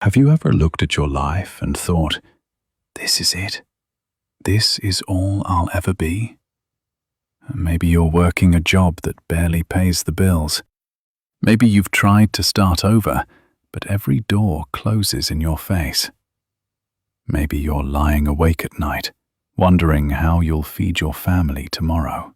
Have you ever looked at your life and thought, this is it? This is all I'll ever be? Maybe you're working a job that barely pays the bills. Maybe you've tried to start over, but every door closes in your face. Maybe you're lying awake at night, wondering how you'll feed your family tomorrow.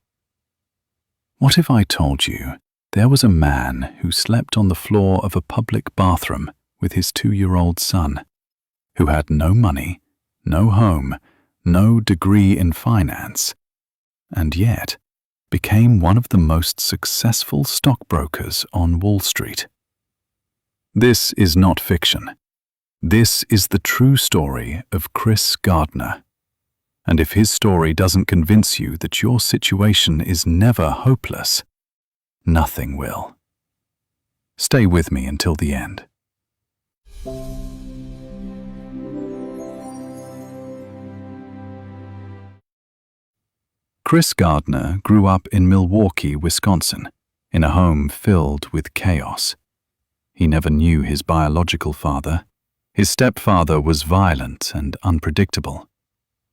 What if I told you there was a man who slept on the floor of a public bathroom with his 2-year-old son, who had no money, no home, no degree in finance, and yet became one of the most successful stockbrokers on Wall Street? This is not fiction. This is the true story of Chris Gardner. And if his story doesn't convince you that your situation is never hopeless, nothing will. Stay with me until the end. Chris Gardner grew up in Milwaukee, Wisconsin, in a home filled with chaos. He never knew his biological father. His stepfather was violent and unpredictable.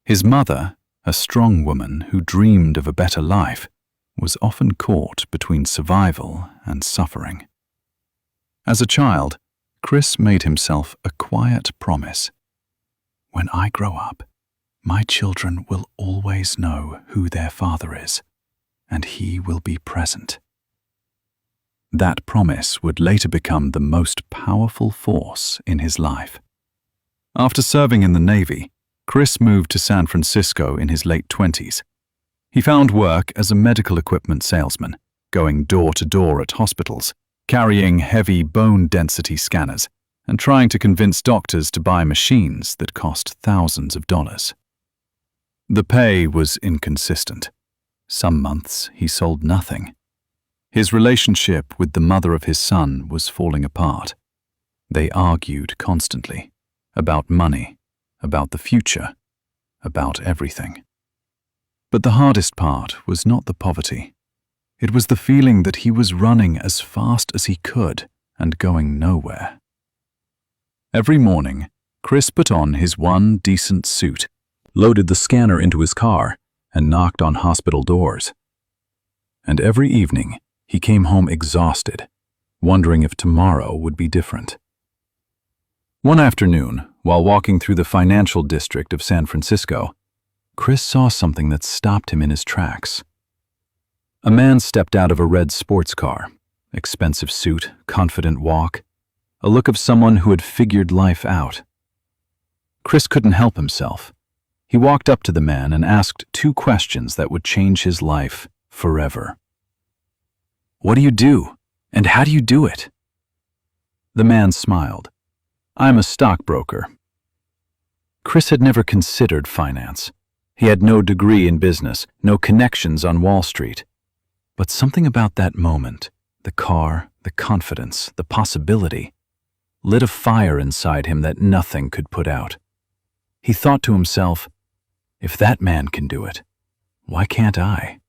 His mother, a strong woman who dreamed of a better life, was often caught between survival and suffering. As a child, Chris made himself a quiet promise. When I grow up, my children will always know who their father is, and he will be present. That promise would later become the most powerful force in his life. After serving in the Navy, Chris moved to San Francisco in his late 20s. He found work as a medical equipment salesman, going door to door at hospitals, carrying heavy bone density scanners, and trying to convince doctors to buy machines that cost thousands of dollars. The pay was inconsistent. Some months he sold nothing. His relationship with the mother of his son was falling apart. They argued constantly about money, about the future, about everything. But the hardest part was not the poverty. It was the feeling that he was running as fast as he could and going nowhere. Every morning, Chris put on his one decent suit, loaded the scanner into his car, and knocked on hospital doors. And every evening, he came home exhausted, wondering if tomorrow would be different. One afternoon, while walking through the financial district of San Francisco, Chris saw something that stopped him in his tracks. A man stepped out of a red sports car, expensive suit, confident walk, a look of someone who had figured life out. Chris couldn't help himself. He walked up to the man and asked 2 questions that would change his life forever. "What do you do, and how do you do it?" The man smiled. "I'm a stockbroker." Chris had never considered finance. He had no degree in business, no connections on Wall Street. But something about that moment, the car, the confidence, the possibility, lit a fire inside him that nothing could put out. He thought to himself, if that man can do it, why can't I?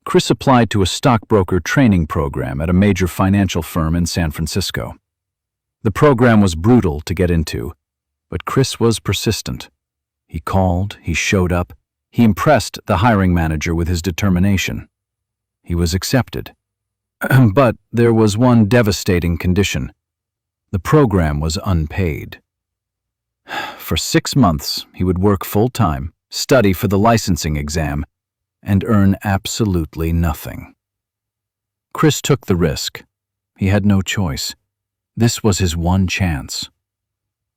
Chris applied to a stockbroker training program at a major financial firm in San Francisco. The program was brutal to get into, but Chris was persistent. He called, he showed up, he impressed the hiring manager with his determination. He was accepted. But there was one devastating condition. The program was unpaid. For 6 months, he would work full-time, study for the licensing exam, and earn absolutely nothing. Chris took the risk. He had no choice. This was his one chance.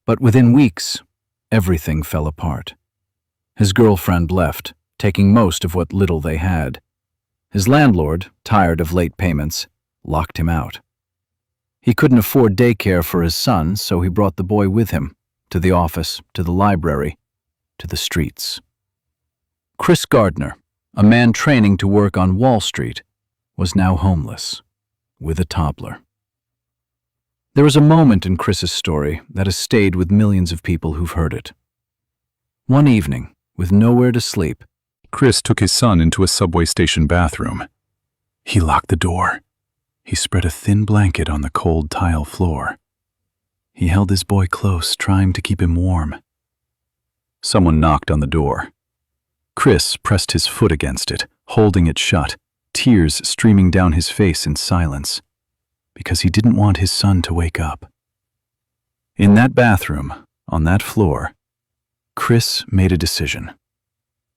But within weeks, everything fell apart. His girlfriend left, taking most of what little they had. His landlord, tired of late payments, locked him out. He couldn't afford daycare for his son, so he brought the boy with him, to the office, to the library, to the streets. Chris Gardner, a man training to work on Wall Street, was now homeless, with a toddler. There is a moment in Chris's story that has stayed with millions of people who've heard it. One evening, with nowhere to sleep, Chris took his son into a subway station bathroom. He locked the door. He spread a thin blanket on the cold tile floor. He held his boy close, trying to keep him warm. Someone knocked on the door. Chris pressed his foot against it, holding it shut, tears streaming down his face in silence, because he didn't want his son to wake up. In that bathroom, on that floor, Chris made a decision.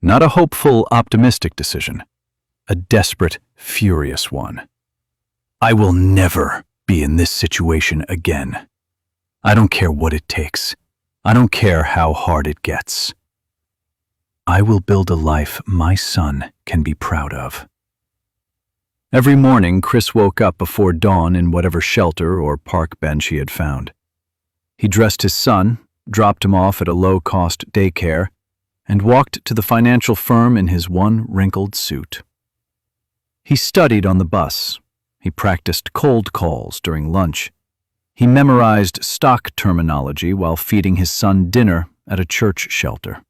Not a hopeful, optimistic decision, a desperate, furious one. I will never be in this situation again. I don't care what it takes. I don't care how hard it gets. I will build a life my son can be proud of. Every morning, Chris woke up before dawn in whatever shelter or park bench he had found. He dressed his son, dropped him off at a low-cost daycare, and walked to the financial firm in his one wrinkled suit. He studied on the bus. He practiced cold calls during lunch. He memorized stock terminology while feeding his son dinner at a church shelter.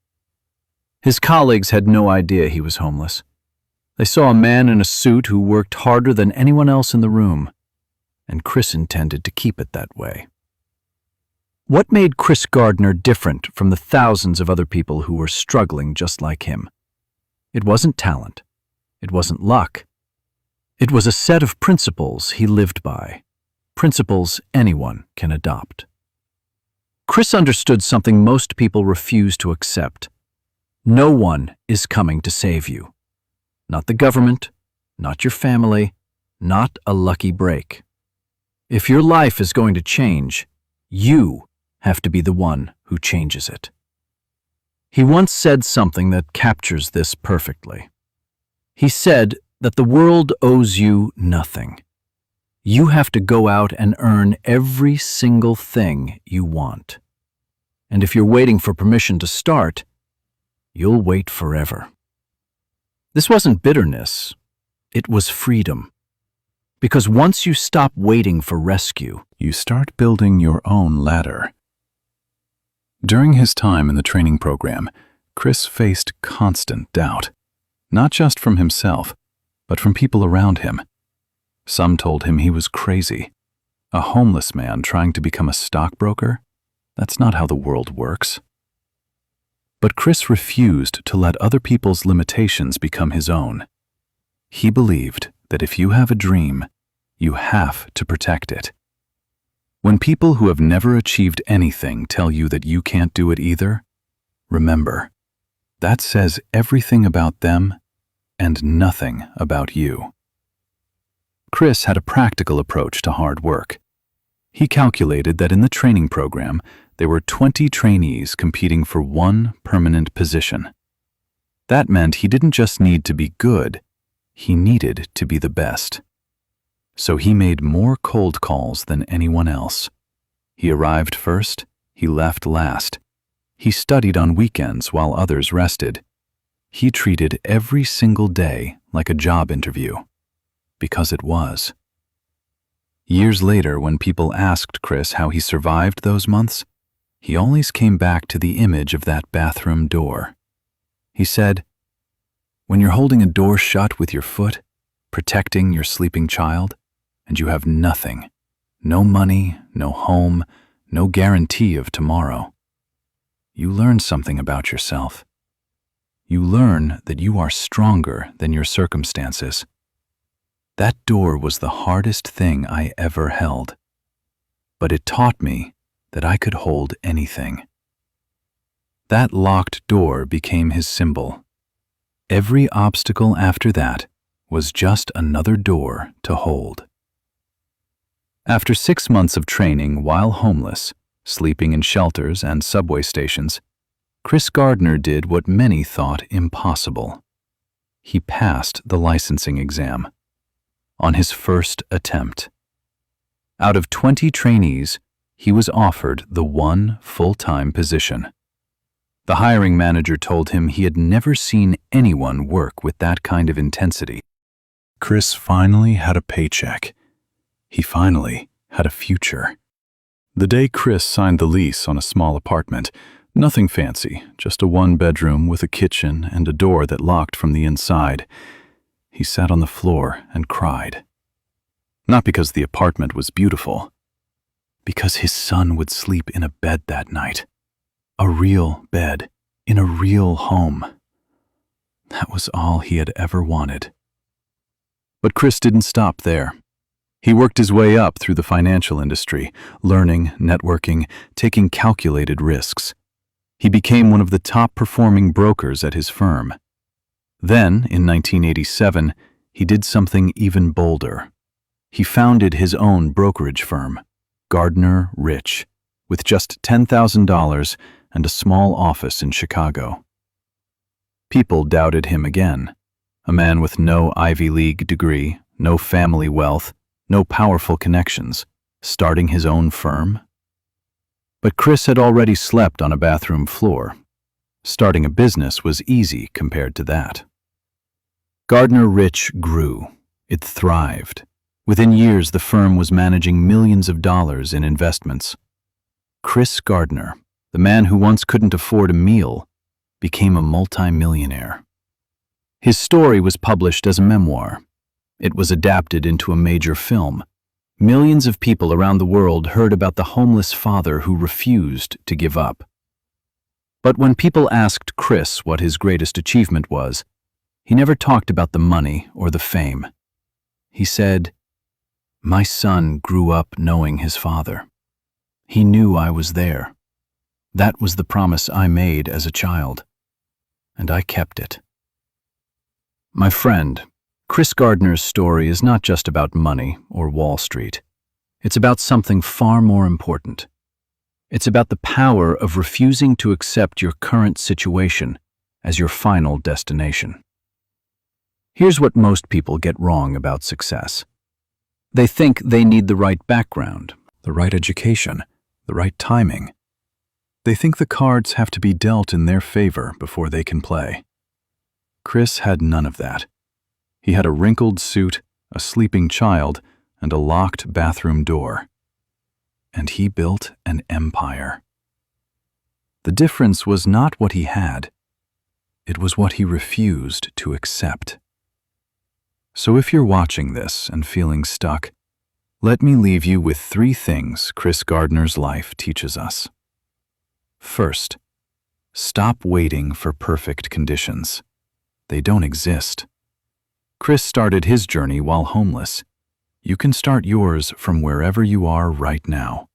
His colleagues had no idea he was homeless. They saw a man in a suit who worked harder than anyone else in the room, and Chris intended to keep it that way. What made Chris Gardner different from the thousands of other people who were struggling just like him? It wasn't talent. It wasn't luck. It was a set of principles he lived by, principles anyone can adopt. Chris understood something most people refuse to accept. No one is coming to save you. Not the government, not your family, not a lucky break. If your life is going to change, you have to be the one who changes it. He once said something that captures this perfectly. He said that the world owes you nothing. You have to go out and earn every single thing you want. And if you're waiting for permission to start, you'll wait forever. This wasn't bitterness. It was freedom. Because once you stop waiting for rescue, you start building your own ladder. During his time in the training program, Chris faced constant doubt, not just from himself, but from people around him. Some told him he was crazy. A homeless man trying to become a stockbroker? That's not how the world works. But Chris refused to let other people's limitations become his own. He believed that if you have a dream, you have to protect it. When people who have never achieved anything tell you that you can't do it either, remember, that says everything about them and nothing about you. Chris had a practical approach to hard work. He calculated that in the training program, there were 20 trainees competing for one permanent position. That meant he didn't just need to be good, he needed to be the best. So he made more cold calls than anyone else. He arrived first, he left last. He studied on weekends while others rested. He treated every single day like a job interview, because it was. Years later, when people asked Chris how he survived those months, he always came back to the image of that bathroom door. He said, "When you're holding a door shut with your foot, protecting your sleeping child, and you have nothing, no money, no home, no guarantee of tomorrow, you learn something about yourself. You learn that you are stronger than your circumstances. That door was the hardest thing I ever held, but it taught me that I could hold anything." That locked door became his symbol. Every obstacle after that was just another door to hold. After 6 months of training while homeless, sleeping in shelters and subway stations, Chris Gardner did what many thought impossible. He passed the licensing exam on his first attempt. Out of 20 trainees, he was offered the one full-time position. The hiring manager told him he had never seen anyone work with that kind of intensity. Chris finally had a paycheck. He finally had a future. The day Chris signed the lease on a small apartment, nothing fancy, just a one-bedroom with a kitchen and a door that locked from the inside, he sat on the floor and cried. Not because the apartment was beautiful, Because his son would sleep in a bed that night. A real bed, in a real home. That was all he had ever wanted. But Chris didn't stop there. He worked his way up through the financial industry, learning, networking, taking calculated risks. He became one of the top-performing brokers at his firm. Then, in 1987, he did something even bolder. He founded his own brokerage firm, Gardner, with just $10,000 and a small office in Chicago. People doubted him again. A man with no Ivy League degree, no family wealth, no powerful connections, starting his own firm? But Chris had already slept on a bathroom floor. Starting a business was easy compared to that. Gardner grew. It thrived. Within years, the firm was managing millions of dollars in investments. Chris Gardner, the man who once couldn't afford a meal, became a multi-millionaire. His story was published as a memoir. It was adapted into a major film. Millions of people around the world heard about the homeless father who refused to give up. But when people asked Chris what his greatest achievement was, he never talked about the money or the fame. He said, "My son grew up knowing his father. He knew I was there. That was the promise I made as a child, and I kept it." My friend, Chris Gardner's story is not just about money or Wall Street. It's about something far more important. It's about the power of refusing to accept your current situation as your final destination. Here's what most people get wrong about success. They think they need the right background, the right education, the right timing. They think the cards have to be dealt in their favor before they can play. Chris had none of that. He had a wrinkled suit, a sleeping child, and a locked bathroom door. And he built an empire. The difference was not what he had. It was what he refused to accept. So if you're watching this and feeling stuck, let me leave you with 3 things Chris Gardner's life teaches us. First, stop waiting for perfect conditions. They don't exist. Chris started his journey while homeless. You can start yours from wherever you are right now.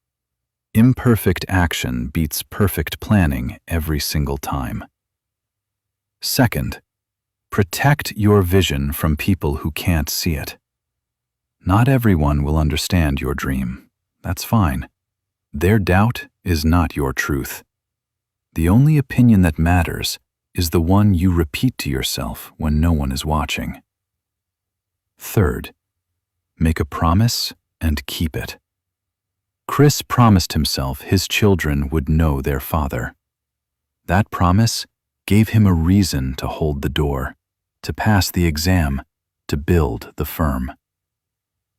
Imperfect action beats perfect planning every single time. Second, protect your vision from people who can't see it. Not everyone will understand your dream. That's fine. Their doubt is not your truth. The only opinion that matters is the one you repeat to yourself when no one is watching. Third, make a promise and keep it. Chris promised himself his children would know their father. That promise gave him a reason to hold the door, to pass the exam, to build the firm.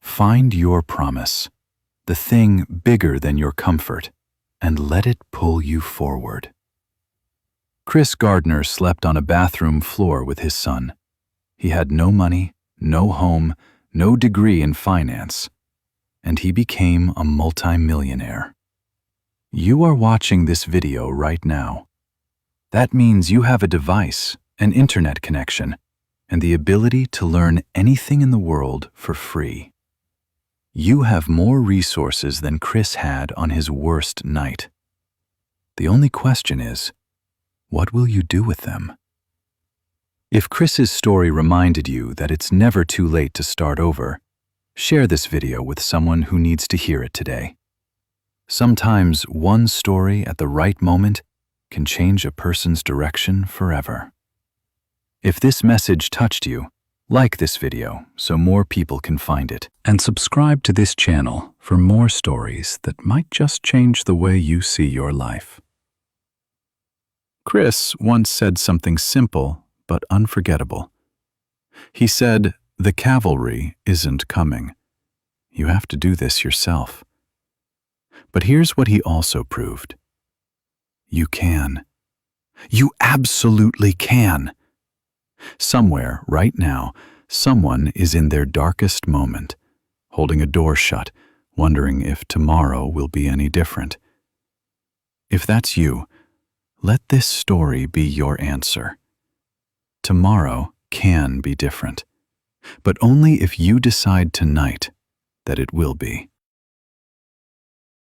Find your promise, the thing bigger than your comfort, and let it pull you forward. Chris Gardner slept on a bathroom floor with his son. He had no money, no home, no degree in finance, and he became a multi-millionaire. You are watching this video right now. That means you have a device, an internet connection, and the ability to learn anything in the world for free. You have more resources than Chris had on his worst night. The only question is, what will you do with them? If Chris's story reminded you that it's never too late to start over, share this video with someone who needs to hear it today. Sometimes one story at the right moment can change a person's direction forever. If this message touched you, like this video so more people can find it, and subscribe to this channel for more stories that might just change the way you see your life. Chris once said something simple but unforgettable. He said, "The cavalry isn't coming. You have to do this yourself." But here's what he also proved. You can. You absolutely can. Somewhere, right now, someone is in their darkest moment, holding a door shut, wondering if tomorrow will be any different. If that's you, let this story be your answer. Tomorrow can be different, but only if you decide tonight that it will be.